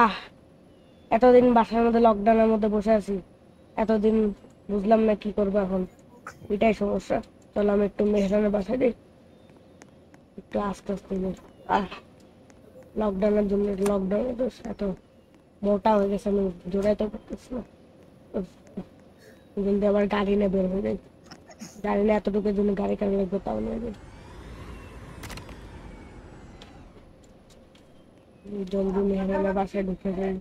আহ এতদিন বাসার মধ্যে লকডাউনের মধ্যে বসে আছি, এতদিন বুঝলাম না কি করবো এখন, এটাই সমস্যা। চলো আমি একটু মেহরানের বাসায় যাই, একটু আস্তে আস্তে যাই। আহ লকডাউনের জন্য, লকডাউনে তো এত মোটা হয়ে গেছে, আমি জোড়াইতে পারতেছি না। উফ, কিন্তু আবার গাড়ি নিয়ে বের হয়ে যাই, গাড়ি নিয়ে এতটুকুর জন্য গাড়ি কার লাগবে তাও নিয়ে যাই। জলদি মেহরানের বাসায় ঢুকে যাই।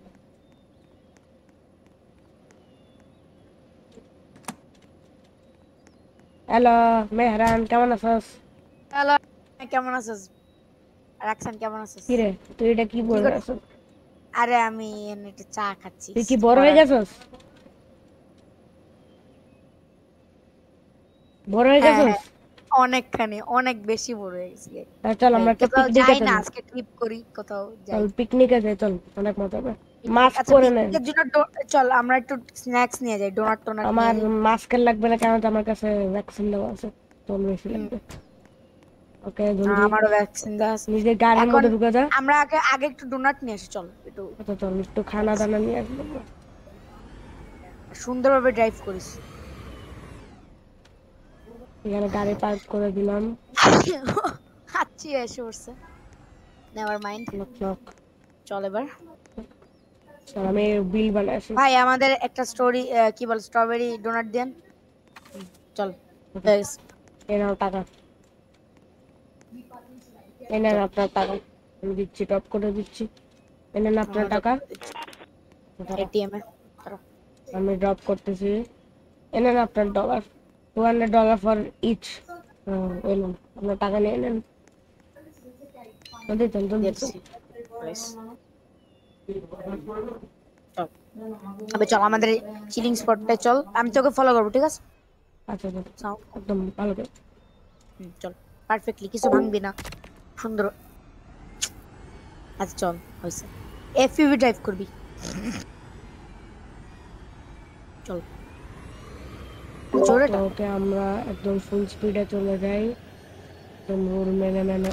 হ্যালো মেহরান, কেমন আছিস? হ্যালো, কেমন আছিস? রাখসান কেমন আছিস? কিরে, তুই এটা কি কি বলে করছিস? আছিস? আরে আমি এমনি একটু চা খাচ্ছি, তুই কি কিছু বড় হয়ে করার নেই। গেছিস? বড় হয়ে হ্যাঁ গেছিস? হ্যাঁ, অনেকখানি অনেক বেশি বড় হয়ে গেছি। চল ভাই আমরা একটা কোথাও পিকনিকে যাই না, চলি। আজকে ট্রিপ করি, কোথাও চল যাই। পিকনিকে যাই, চল অনেক মজা হবে। পিকনিক, মাস্ক আচ্ছা করে নে। পিকনিকের জন্য চল আমরা একটু স্ন্যাক্স নিয়ে যাই, ডোনাট টোনাট নিয়ে আমার যাই। মাস্কের লাগবে না, কারণ আমার কাছে ভ্যাকসিন দেওয়া আছে, তোর বেশি হুম, লাগবে। ওকে জলদি আমারও ভ্যাকসিন দেওয়া আছে। নিজের গাড়ির এখন মধ্যে ঢুকে যা। আমরা আগে আগে একটু ডোনাট নিয়ে আসি, চল একটু আচ্ছা চল একটু খানা দানা নিয়ে আসবো। সুন্দরভাবে ড্রাইভ করিস। এখানে গাড়ি পার্ক করে দিলাম। হাঁচি এসে পড়ছে, নেভার মাইন্ড। Knock knock. চল এবার। চল আমি বিল বানাই আসি। ভাই আমাদের একটা স্টোরি, কি বল, স্ট্রবেরি ডোনাট দেন। চল। Okay, হয়ে গেছে। এই নাও টাকা, এই নেন চল, আপনার টাকা, আমি দিচ্ছি, টপ করে দিচ্ছি। এই নেন আপনার আমরা ড্রপ টাকা। করে দিচ্ছি দাঁড়াও, এটিএম এ। দাঁড়াও। আমি ড্রপ করতেছি। এই নেন আপনার ডলার, $200 ফর ইচ। এই নেন আপনার টাকা নিয়ে নেন। জলদি চল জলদি দিয়ে চল। দিচ্ছি। প্লিজ। চল, আবে চল আমাদের চিলিং স্পটটায় চল, আমি তোকে ফলো করবো, ঠিক আছে? আচ্ছা চল, সাউন্ড। একদম ভালো করে। চল, পারফেক্টলি, কিছু ভাঙবি না, সুন্দর। আচ্ছা চল, হয়েছে। এফইভি ড্রাইভ করবি। চল, জোরে তো টান। ওকে আমরা একদম ফুল স্পিডে চলে যাই, একদম রুল মেনে মেনে,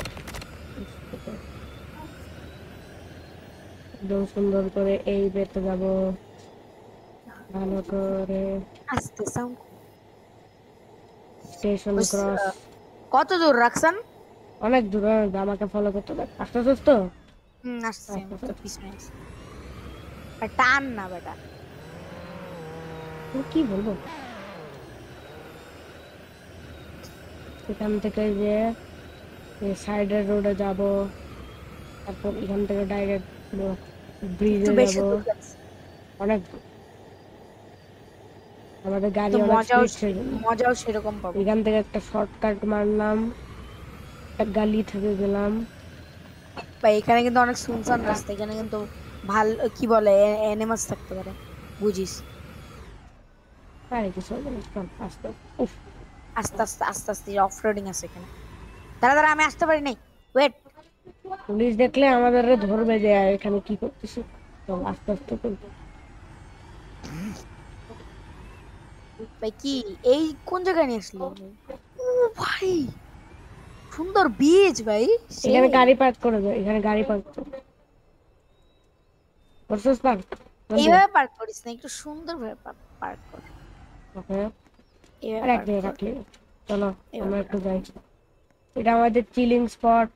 একদম সুন্দর করে এই বেতে যাব, ভালো করে। আস্তে সাউন্ড। Station cross. কত দূর রাখছেন? অনেক দূর, আমাকে ফলো করতে দেখ, আস্তে আস্তে তো। আসছি, আস্তে আমি আস্তে। তো পিছনে আছি। আর টান না বেটা। আমি কি বলবো, এখান থেকে যে সাইডের রোডে যাব, তারপর এখান থেকে ডাইরেক্ট একটু ব্রিজে যাব। বেশি দূর লাগছে, অনেক আমাদের গাড়ি তো অনেক মজাও স্পিড ছিল। মজাও সেরকম পাবো। এখান থেকে একটা শর্টকাট মারলাম, একটা গালি থেকে গেলাম। বা এখানে কিন্তু অনেক সুনসান রাস্তা, এখানে কিন্তু ভালো কি বলে অ্যানিমালস থাকতে পারে, বুঝিস। আরে কিছু হবে না, চল আস্তে। উফ, আস্তে আস্তে আস্তে আস্তে অফ রোডিং আছে এখানে। দাঁড়া দাঁড়া, আমি আসতে পারি নাই, ওয়েট। পুলিশ দেখলে আমাদের ধরবে যে এখানে কি করতেছি। চল আস্তে আস্তে করি। ভাই কি, এই কোন জায়গায় নিয়ে আসলি? ও ভাই, সুন্দর বিচ ভাই, এখানে সেই। গাড়ি পার্ক করে দাও, এখানে গাড়ি পার্ক করছিস পার্ক, জলদি। এইভাবে পার্ক করিস না, একটু সুন্দর ভাবে পার্ক কর। ওকে, এইভাবে পার্ক রাখলি কর, রাখলি। চলো আমরা এইভাবে একটু রাখ। যাই, এটা আমাদের চিলিং স্পট।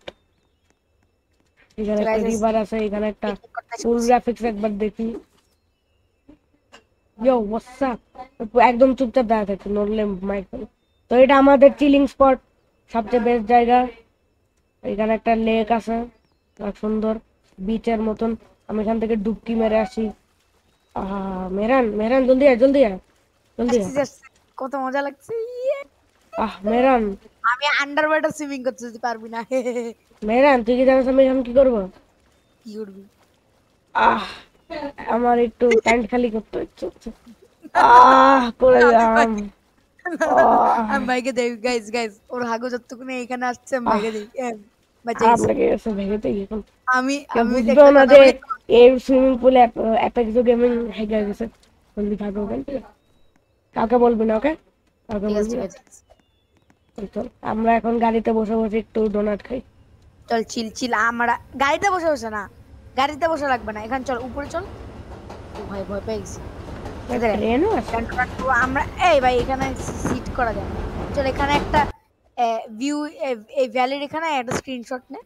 এখানে তো একটা গাইস, রিভার আছে, এখানে একটা পিকনিক করতে এসে ফুল পড়ছি। গ্রাফিক্স একবার দেখি। ইয়ো হোয়াটস আপ, একদম চুপচাপ দাঁড়া থাকছে, নড়লে মাইক পাবে। তো এটা আমাদের চিলিং স্পট, সবচেয়ে বেস্ট জায়গা। এখানে একটা লেক আছে, অনেক সুন্দর, বিচের মতন। আমি এখান থেকে ডুবকি মেরে আসি। মেহরান মেহরান জলদি আয় জলদি আয় জলদি আসছি আয়। আসছি, কত মজা লাগছে, ইয়ে। মেহরান, আমি আন্ডার ওয়াটার সুইমিং করতে যদি পারবি না। মেহরান তুই কি জানিস আমি এখন কি করবো? কি করবি? আহ আমার একটু প্যান্ট খালি করতে ইচ্ছে হচ্ছে। করে আমি দিলাম। ভাই, না না না, আহ আমি ভাইকে দেই, গাইস গাইস, ওর হাগু যতটুকু এখানে আসছে, আমি আহ ভাইকে দেই, বাঁচা খারাপ গেছি। লেগে গেছে ভেঙেতে এখন। আমি কেউ আমি বুঝবেও একটা না কথা যে বলি। এই সুইমিং পুলে একটা কিছু গেমিং হেগে গেছে। জলদি থাকো ওখান থেকে, কাউকে বলবি না, ওকে? কাউকে ঠিক আছে বলবি ঠিক না। আছে। চল চল, আমরা এখন গাড়িতে বসে বসে একটু ডোনাট খাই। চল চিল চিল, আমরা গাড়িতে বসে বসে না, গাড়িতে বসে লাগবে না, এখানে চল, উপরে চল। ও ভাই ভয় পেয়ে গেছি। ট্রেনও আছে। আমরা এই ভাই এখানে সিট করা যায় না। চল এখানে একটা ভিউ, এই ভ্যালির এখানে একটা স্ক্রিনশট নে।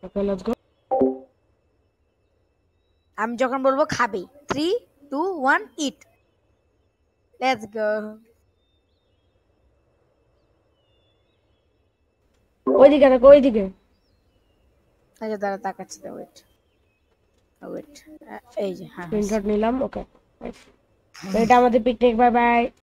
Okay let's go. আমি যখন বলবো খাবি, 3 2 1 ইট, লেটস গো। ওইদিকে দেখো, ওইদিকে। আচ্ছা দাঁড়া তাকাচ্ছি, ওয়েট ওয়েট, এই যে হ্যাঁ হ্যাঁ। স্ক্রিনশট নিলাম, ওকে। এটা আমাদের পিকনিক, বাই বাই।